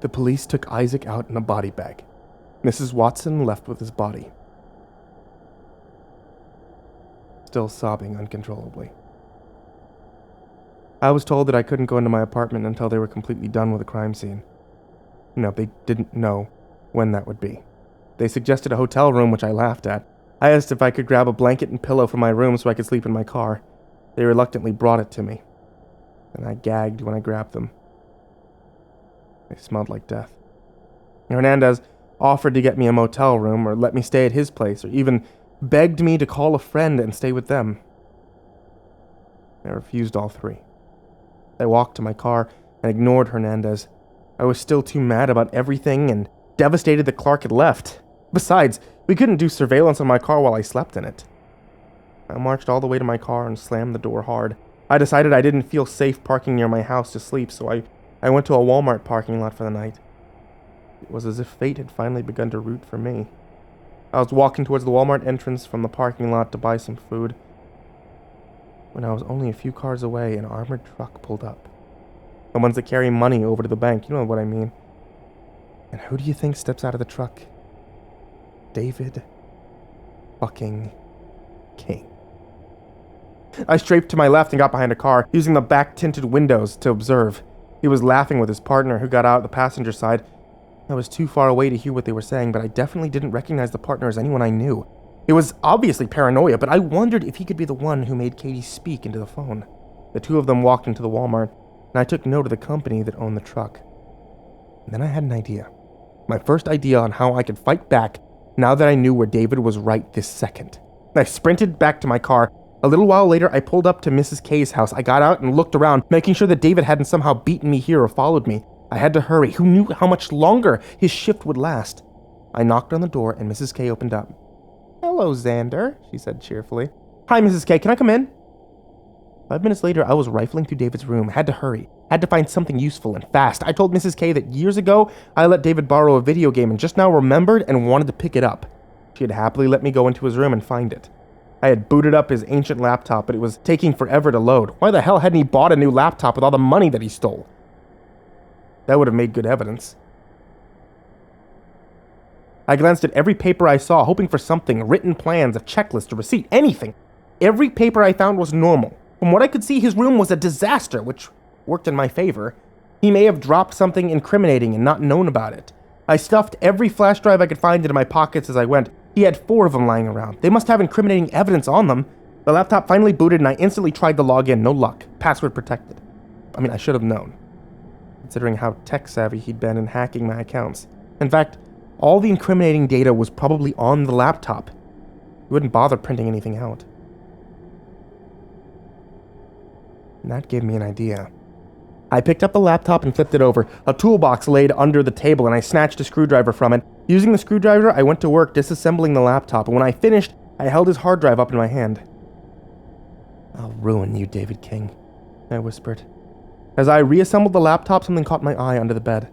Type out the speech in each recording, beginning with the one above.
The police took Isaac out in a body bag. Mrs. Watson left with his body, still sobbing uncontrollably. I was told that I couldn't go into my apartment until they were completely done with the crime scene. No, they didn't know when that would be. They suggested a hotel room, which I laughed at. I asked if I could grab a blanket and pillow from my room so I could sleep in my car. They reluctantly brought it to me, and I gagged when I grabbed them. They smelled like death. Hernandez offered to get me a motel room or let me stay at his place, or even begged me to call a friend and stay with them. I refused all three. I walked to my car and ignored Hernandez. I was still too mad about everything and devastated that Clark had left. Besides, we couldn't do surveillance on my car while I slept in it. I marched all the way to my car and slammed the door hard. I decided I didn't feel safe parking near my house to sleep, so I went to a Walmart parking lot for the night. It was as if fate had finally begun to root for me. I was walking towards the Walmart entrance from the parking lot to buy some food. When I was only a few cars away, an armored truck pulled up. The ones that carry money over to the bank, you know what I mean. And who do you think steps out of the truck? David fucking King. I strafed to my left and got behind a car, using the back-tinted windows to observe. He was laughing with his partner, who got out the passenger side. I was too far away to hear what they were saying, but I definitely didn't recognize the partner as anyone I knew. It was obviously paranoia, but I wondered if he could be the one who made Katie speak into the phone. The two of them walked into the Walmart, and I took note of the company that owned the truck. And then I had an idea. My first idea on how I could fight back now that I knew where David was right this second. I sprinted back to my car. A little while later, I pulled up to Mrs. K's house. I got out and looked around, making sure that David hadn't somehow beaten me here or followed me. I had to hurry. Who knew how much longer his shift would last? I knocked on the door, and Mrs. K opened up. "Hello, Xander," she said cheerfully. "Hi, Mrs. K. Can I come in?" 5 minutes later, I was rifling through David's room. Had to hurry. Had to find something useful and fast. I told Mrs. K that years ago, I let David borrow a video game and just now remembered and wanted to pick it up. She had happily let me go into his room and find it. I had booted up his ancient laptop, but it was taking forever to load. Why the hell hadn't he bought a new laptop with all the money that he stole? That would have made good evidence. I glanced at every paper I saw, hoping for something, written plans, a checklist, a receipt, anything. Every paper I found was normal. From what I could see, his room was a disaster, which worked in my favor. He may have dropped something incriminating and not known about it. I stuffed every flash drive I could find into my pockets as I went. He had 4 of them lying around. They must have incriminating evidence on them. The laptop finally booted and I instantly tried to log in. No luck. Password protected. I should have known, considering how tech-savvy he'd been in hacking my accounts. In fact, all the incriminating data was probably on the laptop. He wouldn't bother printing anything out. And that gave me an idea. I picked up the laptop and flipped it over. A toolbox laid under the table, and I snatched a screwdriver from it. Using the screwdriver, I went to work disassembling the laptop, and when I finished, I held his hard drive up in my hand. "I'll ruin you, David King," I whispered. As I reassembled the laptop, something caught my eye under the bed.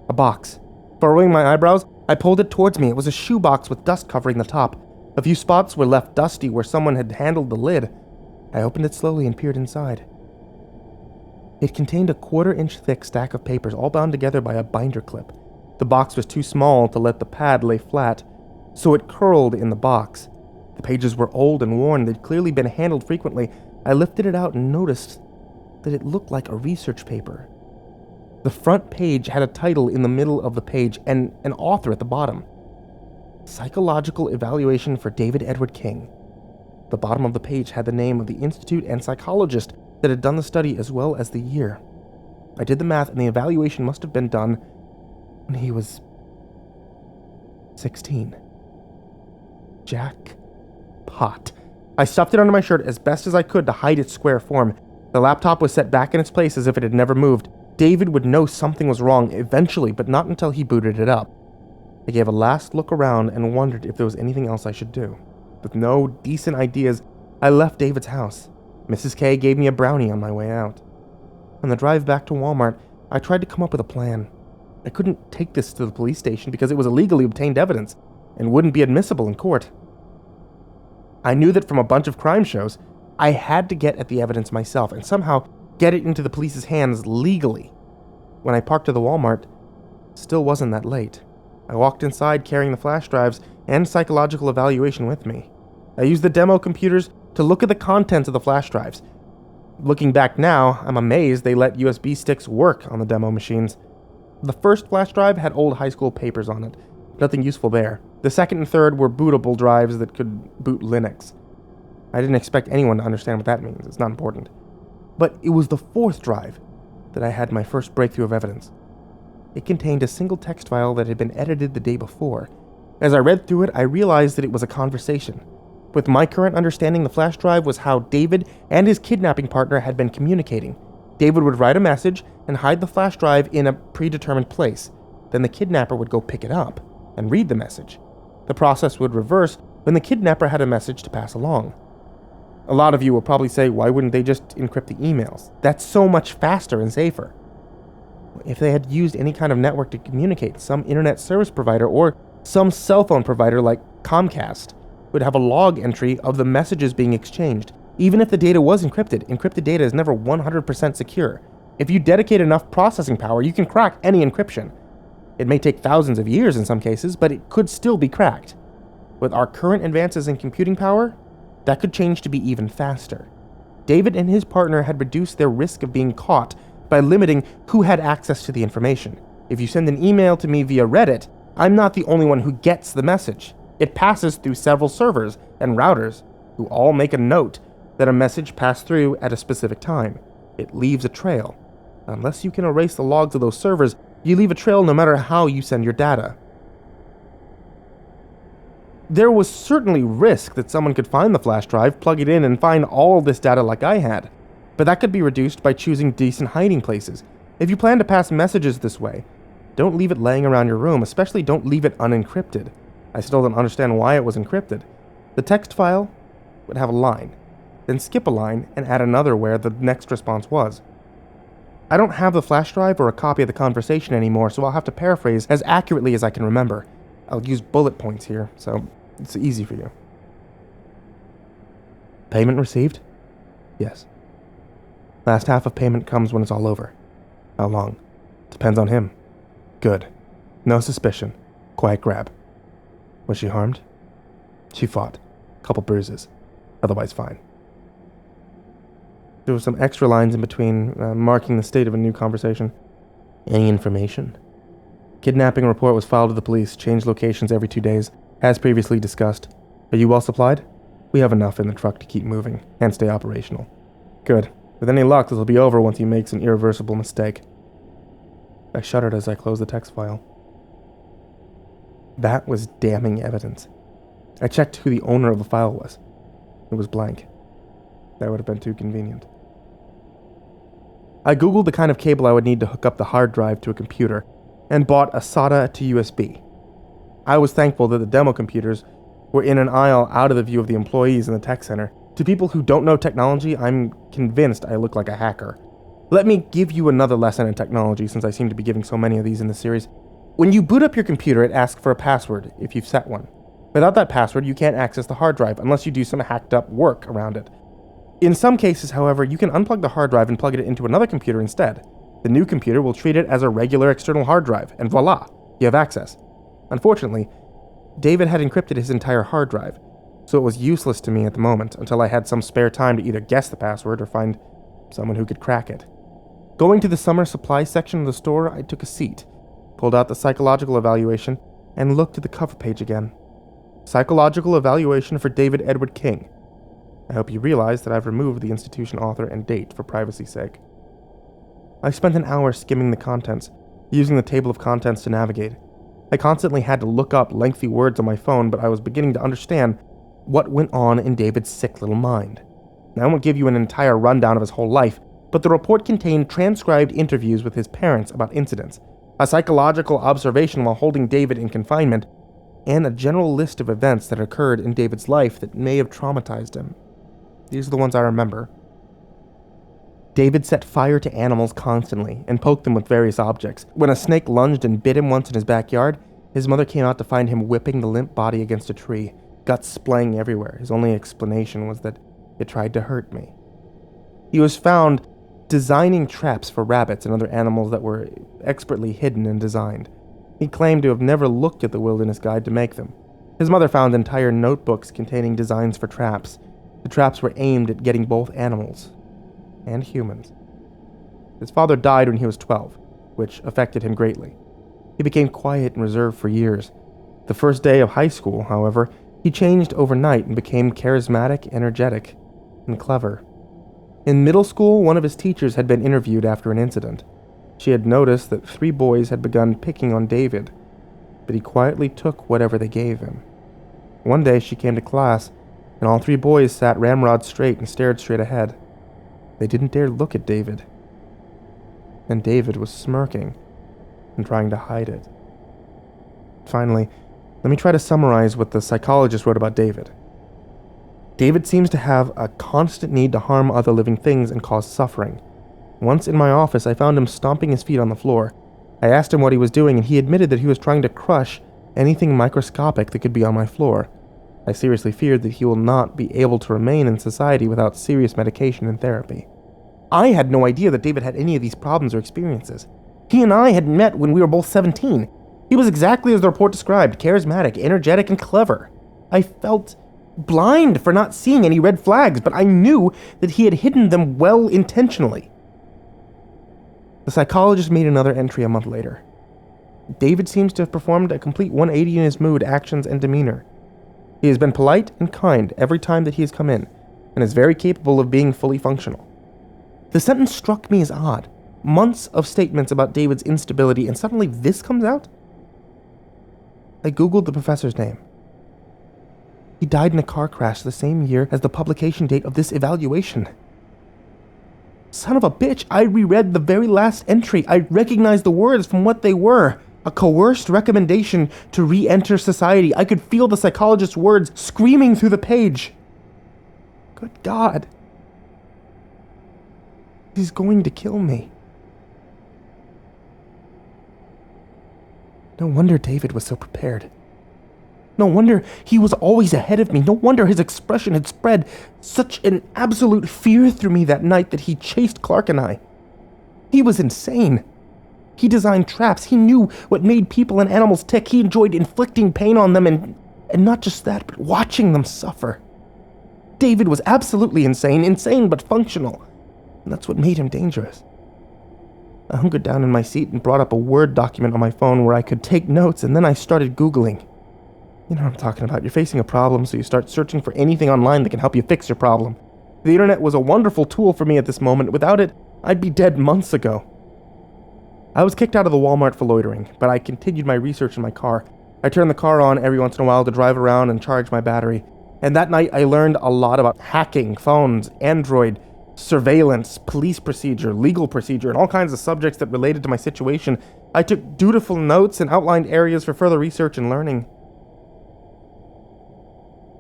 A box. Furrowing my eyebrows, I pulled it towards me. It was a shoebox with dust covering the top. A few spots were left dusty where someone had handled the lid. I opened it slowly and peered inside. It contained a 1/4-inch thick stack of papers, all bound together by a binder clip. The box was too small to let the pad lay flat, so it curled in the box. The pages were old and worn. They'd clearly been handled frequently. I lifted it out and noticed that it looked like a research paper. The front page had a title in the middle of the page and an author at the bottom. Psychological Evaluation for David Edward King. The bottom of the page had the name of the institute and psychologist that had done the study as well as the year. I did the math, and the evaluation must have been done when he was 16. Jackpot. I stuffed it under my shirt as best as I could to hide its square form. The laptop was set back in its place as if it had never moved. David would know something was wrong eventually, but not until he booted it up. I gave a last look around and wondered if there was anything else I should do. With no decent ideas, I left David's house. Mrs. K gave me a brownie on my way out. On the drive back to Walmart, I tried to come up with a plan. I couldn't take this to the police station because it was illegally obtained evidence and wouldn't be admissible in court. I knew that from a bunch of crime shows, I had to get at the evidence myself and somehow get it into the police's hands legally. When I parked at the Walmart, still wasn't that late. I walked inside carrying the flash drives and psychological evaluation with me. I used the demo computers to look at the contents of the flash drives. Looking back now, I'm amazed they let USB sticks work on the demo machines. The first flash drive had old high school papers on it. Nothing useful there. The second and third were bootable drives that could boot Linux. I didn't expect anyone to understand what that means. It's not important. But it was the fourth drive that I had my first breakthrough of evidence. It contained a single text file that had been edited the day before. As I read through it, I realized that it was a conversation. With my current understanding, the flash drive was how David and his kidnapping partner had been communicating. David would write a message and hide the flash drive in a predetermined place. Then the kidnapper would go pick it up and read the message. The process would reverse when the kidnapper had a message to pass along. A lot of you will probably say, why wouldn't they just encrypt the emails? That's so much faster and safer. If they had used any kind of network to communicate, some internet service provider or some cell phone provider like Comcast would have a log entry of the messages being exchanged. Even if the data was encrypted, encrypted data is never 100% secure. If you dedicate enough processing power, you can crack any encryption. It may take thousands of years in some cases, but it could still be cracked. With our current advances in computing power, that could change to be even faster. David and his partner had reduced their risk of being caught by limiting who had access to the information. If you send an email to me via Reddit, I'm not the only one who gets the message. It passes through several servers and routers, who all make a note that a message passed through at a specific time. It leaves a trail. Unless you can erase the logs of those servers, you leave a trail no matter how you send your data. There was certainly risk that someone could find the flash drive, plug it in, and find all this data like I had. But that could be reduced by choosing decent hiding places. If you plan to pass messages this way, don't leave it laying around your room, especially don't leave it unencrypted. I still don't understand why it was encrypted. The text file would have a line, then skip a line and add another where the next response was. I don't have the flash drive or a copy of the conversation anymore, so I'll have to paraphrase as accurately as I can remember. I'll use bullet points here, so it's easy for you. Payment received? Yes. Last half of payment comes when it's all over. How long? Depends on him. Good. No suspicion. Quiet grab. Was she harmed? She fought. Couple bruises. Otherwise fine. There were some extra lines in between, marking the state of a new conversation. Any information? Kidnapping report was filed with the police. Changed locations every 2 days, as previously discussed. Are you well supplied? We have enough in the truck to keep moving and stay operational. Good. With any luck, this will be over once he makes an irreversible mistake. I shuddered as I closed the text file. That was damning evidence. I checked who the owner of the file was. It was blank. That would have been too convenient. I googled the kind of cable I would need to hook up the hard drive to a computer, and bought a SATA to USB. I was thankful that the demo computers were in an aisle out of the view of the employees in the tech center. To people who don't know technology, I'm convinced I look like a hacker. Let me give you another lesson in technology, since I seem to be giving so many of these in this series. When you boot up your computer, it asks for a password if you've set one. Without that password, you can't access the hard drive unless you do some hacked up work around it. In some cases, however, you can unplug the hard drive and plug it into another computer instead. The new computer will treat it as a regular external hard drive, and voila, you have access. Unfortunately, David had encrypted his entire hard drive, so it was useless to me at the moment until I had some spare time to either guess the password or find someone who could crack it. Going to the summer supply section of the store, I took a seat, pulled out the psychological evaluation, and looked at the cover page again. Psychological evaluation for David Edward King. I hope you realize that I've removed the institution author and date for privacy's sake. I spent an hour skimming the contents, using the table of contents to navigate. I constantly had to look up lengthy words on my phone, but I was beginning to understand what went on in David's sick little mind. Now, I won't give you an entire rundown of his whole life, but the report contained transcribed interviews with his parents about incidents, a psychological observation while holding David in confinement, and a general list of events that occurred in David's life that may have traumatized him. These are the ones I remember. David set fire to animals constantly and poked them with various objects. When a snake lunged and bit him once in his backyard, his mother came out to find him whipping the limp body against a tree, guts splaying everywhere. His only explanation was that it tried to hurt me. He was found designing traps for rabbits and other animals that were expertly hidden and designed. He claimed to have never looked at the wilderness guide to make them. His mother found entire notebooks containing designs for traps. The traps were aimed at getting both animals and humans. His father died when he was 12, which affected him greatly. He became quiet and reserved for years. The first day of high school, however, he changed overnight and became charismatic, energetic, and clever. In middle school, one of his teachers had been interviewed after an incident. She had noticed that 3 boys had begun picking on David, but he quietly took whatever they gave him. One day she came to class, and all 3 boys sat ramrod straight and stared straight ahead. They didn't dare look at David. And David was smirking and trying to hide it. Finally, let me try to summarize what the psychologist wrote about David. David seems to have a constant need to harm other living things and cause suffering. Once in my office, I found him stomping his feet on the floor. I asked him what he was doing, and he admitted that he was trying to crush anything microscopic that could be on my floor. I seriously feared that he will not be able to remain in society without serious medication and therapy. I had no idea that David had any of these problems or experiences. He and I had met when we were both 17. He was exactly as the report described, charismatic, energetic, and clever. I felt blind for not seeing any red flags, but I knew that he had hidden them well intentionally. The psychologist made another entry a month later. David seems to have performed a complete 180 in his mood, actions, and demeanor. He has been polite and kind every time that he has come in, and is very capable of being fully functional. The sentence struck me as odd. Months of statements about David's instability, and suddenly this comes out? I googled the professor's name. He died in a car crash the same year as the publication date of this evaluation. Son of a bitch, I reread the very last entry. I recognized the words from what they were. A coerced recommendation to re-enter society. I could feel the psychologist's words screaming through the page. Good God. He's going to kill me. No wonder David was so prepared. No wonder he was always ahead of me. No wonder his expression had spread such an absolute fear through me that night that he chased Clark and I. He was insane. He designed traps. He knew what made people and animals tick. He enjoyed inflicting pain on them and not just that, but watching them suffer. David was absolutely insane but functional. And that's what made him dangerous. I hunkered down in my seat and brought up a Word document on my phone where I could take notes, and then I started Googling. You know what I'm talking about. You're facing a problem, so you start searching for anything online that can help you fix your problem. The internet was a wonderful tool for me at this moment. Without it, I'd be dead months ago. I was kicked out of the Walmart for loitering, but I continued my research in my car. I turned the car on every once in a while to drive around and charge my battery. And that night, I learned a lot about hacking, phones, Android, surveillance, police procedure, legal procedure, and all kinds of subjects that related to my situation. I took dutiful notes and outlined areas for further research and learning.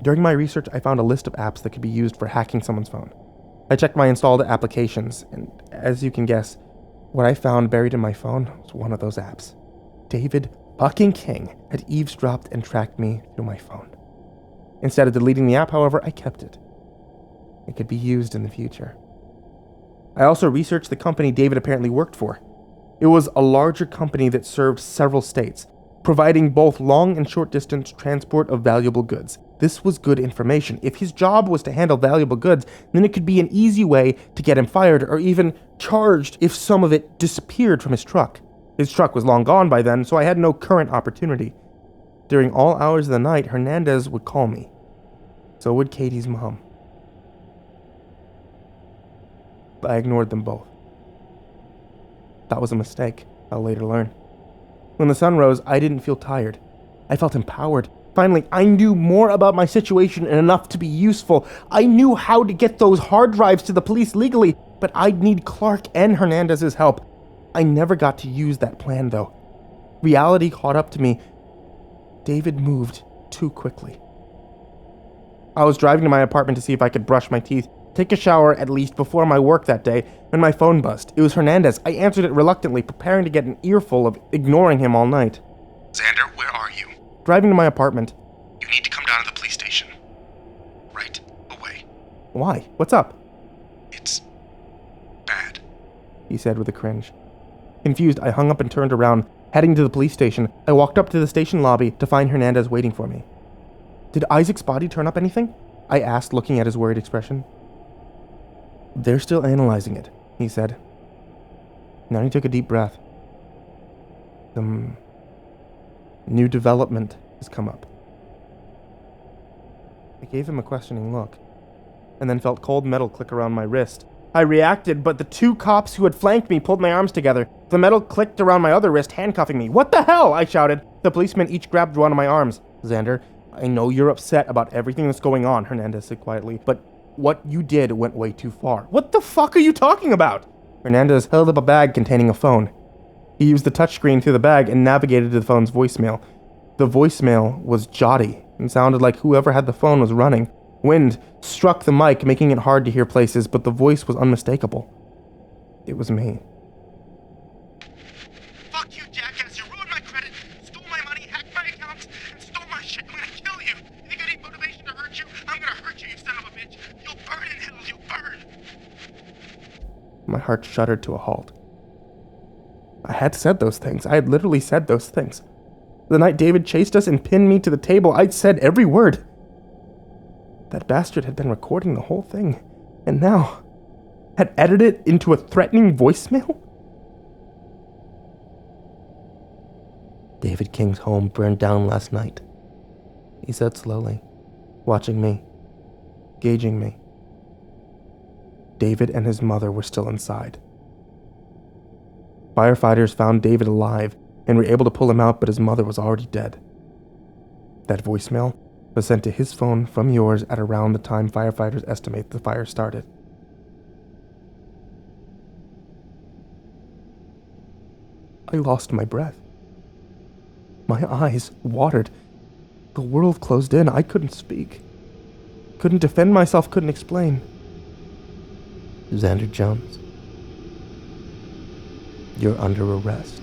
During my research, I found a list of apps that could be used for hacking someone's phone. I checked my installed applications, and as you can guess, what I found buried in my phone was one of those apps. David fucking King had eavesdropped and tracked me through my phone. Instead of deleting the app, however, I kept it. It could be used in the future. I also researched the company David apparently worked for. It was a larger company that served several states, providing both long and short distance transport of valuable goods. This was good information. If his job was to handle valuable goods, then it could be an easy way to get him fired or even charged if some of it disappeared from his truck. His truck was long gone by then, so I had no current opportunity. During all hours of the night, Hernandez would call me. So would Katie's mom. But I ignored them both. That was a mistake, I'll later learn. When the sun rose, I didn't feel tired. I felt empowered. Finally, I knew more about my situation and enough to be useful. I knew how to get those hard drives to the police legally, but I'd need Clark and Hernandez's help. I never got to use that plan, though. Reality caught up to me. David moved too quickly. I was driving to my apartment to see if I could brush my teeth, take a shower at least before my work that day, when my phone buzzed. It was Hernandez. I answered it reluctantly, preparing to get an earful of ignoring him all night. Xander, where are you? Driving to my apartment. You need to come down to the police station. Right away. Why? What's up? It's bad. He said with a cringe. Confused, I hung up and turned around. Heading to the police station, I walked up to the station lobby to find Hernandez waiting for me. Did Isaac's body turn up anything? I asked, looking at his worried expression. They're still analyzing it, he said. Now he took a deep breath. Some new development has come up. I gave him a questioning look, and then felt cold metal click around my wrist. I reacted, but the two cops who had flanked me pulled my arms together. The metal clicked around my other wrist, handcuffing me. What the hell? I shouted. The policemen each grabbed one of my arms. Xander, I know you're upset about everything that's going on, Hernandez said quietly, but what you did went way too far. What the fuck are you talking about? Hernandez held up a bag containing a phone. He used the touchscreen through the bag and navigated to the phone's voicemail. The voicemail was jotty and sounded like whoever had the phone was running. Wind struck the mic, making it hard to hear places, but the voice was unmistakable. It was me. Fuck you, jackass. You ruined my credit, stole my money, hacked my accounts, and stole my shit. I'm gonna kill you. You think I need motivation to hurt you? I'm gonna hurt you, you son of a bitch. You'll burn in hell, you burn. My heart shuddered to a halt. I had said those things. I had literally said those things. The night David chased us and pinned me to the table, I'd said every word. That bastard had been recording the whole thing, and now had edited it into a threatening voicemail? David King's home burned down last night, he said slowly, watching me, gauging me. David and his mother were still inside. Firefighters found David alive and were able to pull him out, but his mother was already dead. That voicemail was sent to his phone from yours at around the time firefighters estimate the fire started. I lost my breath. My eyes watered. The world closed in. I couldn't speak. Couldn't defend myself, couldn't explain. Xander Jones, you're under arrest.